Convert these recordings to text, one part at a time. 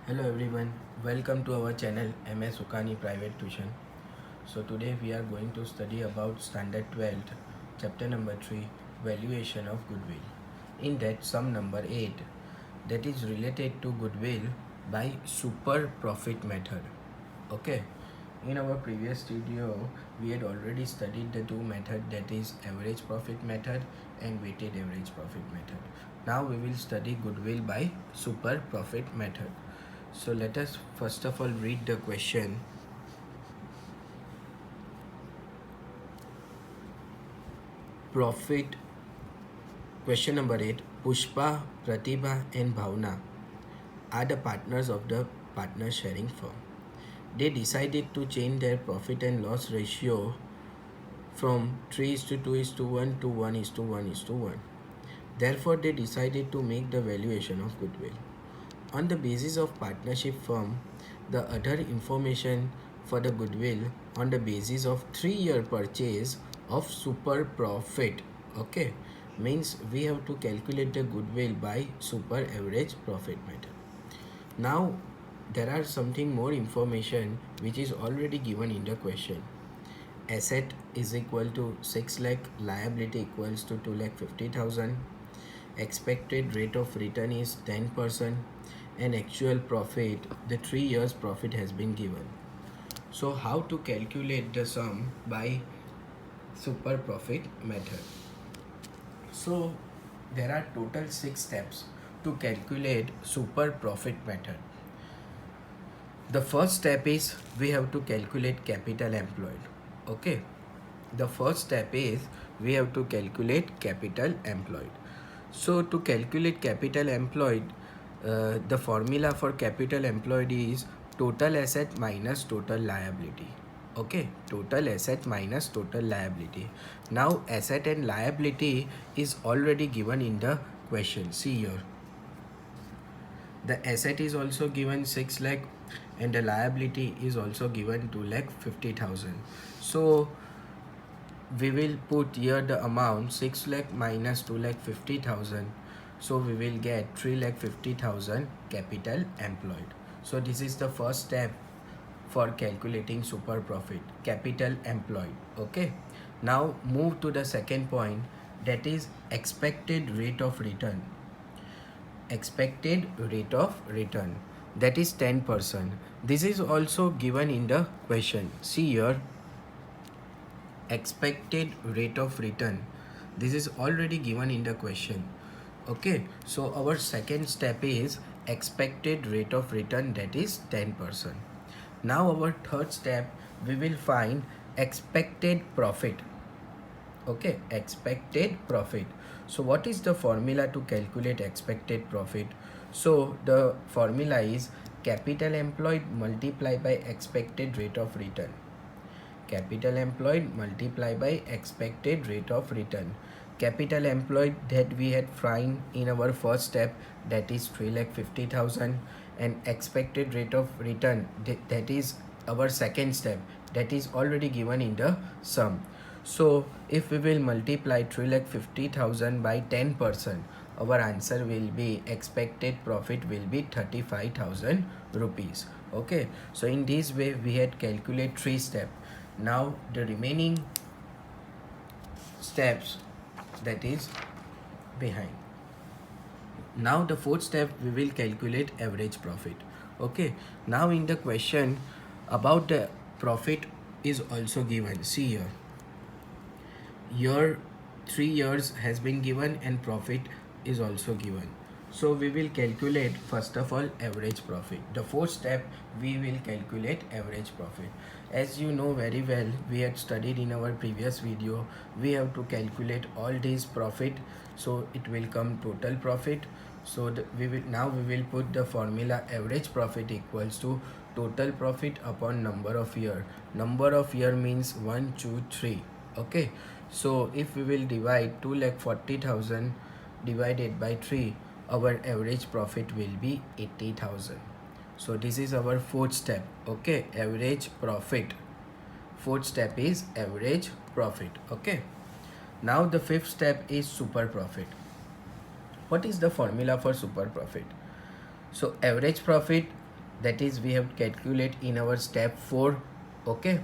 Hello everyone, welcome to our channel MS Ukani Private Tuition. So today we are going to study about Standard 12th, chapter number 3, Valuation of Goodwill. In that sum number 8, that is related to goodwill by super profit method. Okay, in our previous video we had already studied the two methods, that is average profit method and weighted average profit method. Now we will study goodwill by super profit method. So let us first of all read the question. Profit. Question number 8. Pushpa, Pratibha and Bhavna are the partners of the partner sharing firm. They decided to change their profit and loss ratio from 3:2:1 to 1:1:1. Therefore, they decided to make the valuation of goodwill. On the basis of partnership firm, the other information for the goodwill on the basis of 3-year purchase of super profit. Okay, means we have to calculate the goodwill by super average profit method. Now there are something more information which is already given in the question. Asset is equal to 6 lakh, liability equals to 2 lakh 50,000. Expected rate of return is 10%, and actual profit, the 3 years profit has been given. So how to calculate the sum by super profit method? So there are total 6 steps to calculate super profit method. The first step is we have to calculate capital employed. Okay, the first step is we have to calculate capital employed. So to calculate capital employed, the formula for capital employed is total asset minus total liability. Okay, total asset minus total liability. Now asset and liability is already given in the question. See here, the asset is also given 6 lakh and the liability is also given 2 lakh 50,000. So we will put here the amount 6 lakh minus 2 lakh 50,000. So we will get 3 lakh 50,000 capital employed. So this is the first step for calculating super profit, capital employed. Okay, now move to the second point, that is expected rate of return. Expected rate of return, that is 10%. This is also given in the question. See here, expected rate of return, this is already given in the question. Okay, so our second step is expected rate of return, that is 10%. Now our third step, we will find expected profit. Okay, expected profit. So what is the formula to calculate expected profit? So the formula is capital employed multiplied by expected rate of return. Capital employed multiplied by expected rate of return. Capital employed that we had find in our first step, that is 3,50,000, and expected rate of return, that is our second step, that is already given in the sum. So if we will multiply 3,50,000 by 10%, our answer will be, expected profit will be 35,000 rupees. Okay, so in this way we had calculate 3 steps. Now the remaining steps, that is behind. Now the fourth step, we will calculate average profit. Okay, now in the question about the profit is also given. See here, your 3 years has been given and profit is also given. So we will calculate first of all average profit. The fourth step, we will calculate average profit. As you know very well, we had studied in our previous video, we have to calculate all these profit, so it will come total profit. So we will put the formula average profit equals to total profit upon number of year. Number of year means 1, 2, 3. Okay, so if we will divide 2,40,000 divided by 3, our average profit will be 80,000. So this is our fourth step. Okay, average profit. Fourth step is average profit. Okay, now the fifth step is super profit. What is the formula for super profit? So average profit that is we have calculate in our step 4, okay,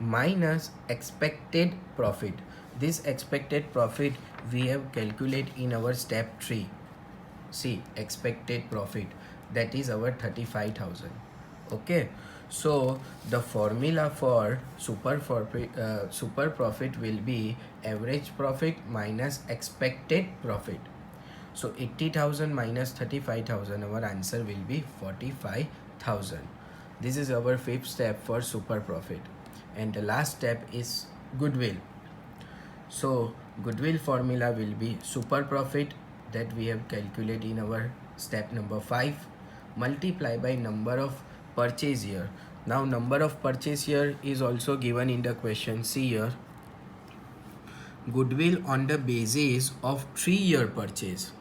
minus expected profit. This expected profit we have calculate in our step 3. See, expected profit, that is our 35,000. Okay, so the formula for super profit will be average profit minus expected profit. So 80,000 minus 35,000, our answer will be 45,000. This is our fifth step for super profit. And the last step is goodwill. So goodwill formula will be super profit that we have calculated in our step number 5 multiply by number of purchase year. Now number of purchase year is also given in the question. See here, goodwill on the basis of 3-year purchase.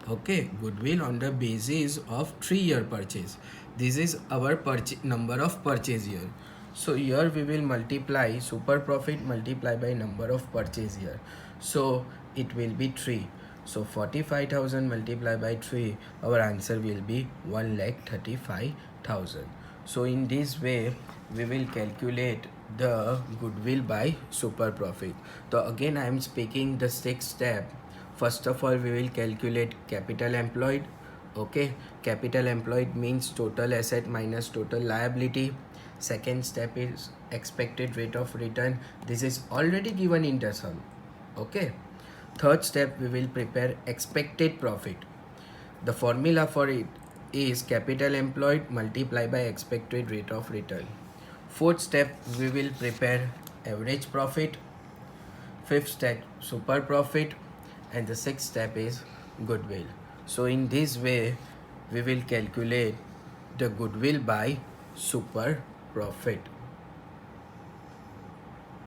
Okay, goodwill on the basis of 3-year purchase. This is our number of purchase year. So here we will multiply super profit multiply by number of purchase year. So it will be 3. So 45,000 multiplied by 3, our answer will be 1,35,000. So in this way we will calculate the goodwill by super profit. So again I am speaking the sixth step. First of all, we will calculate capital employed. Okay, capital employed means total asset minus total liability. Second step is expected rate of return. This is already given in the sum. Okay. Third step, we will prepare expected profit. The formula for it is capital employed multiplied by expected rate of return. Fourth step, we will prepare average profit. Fifth step, super profit. And the sixth step is goodwill. So in this way we will calculate the goodwill by super profit.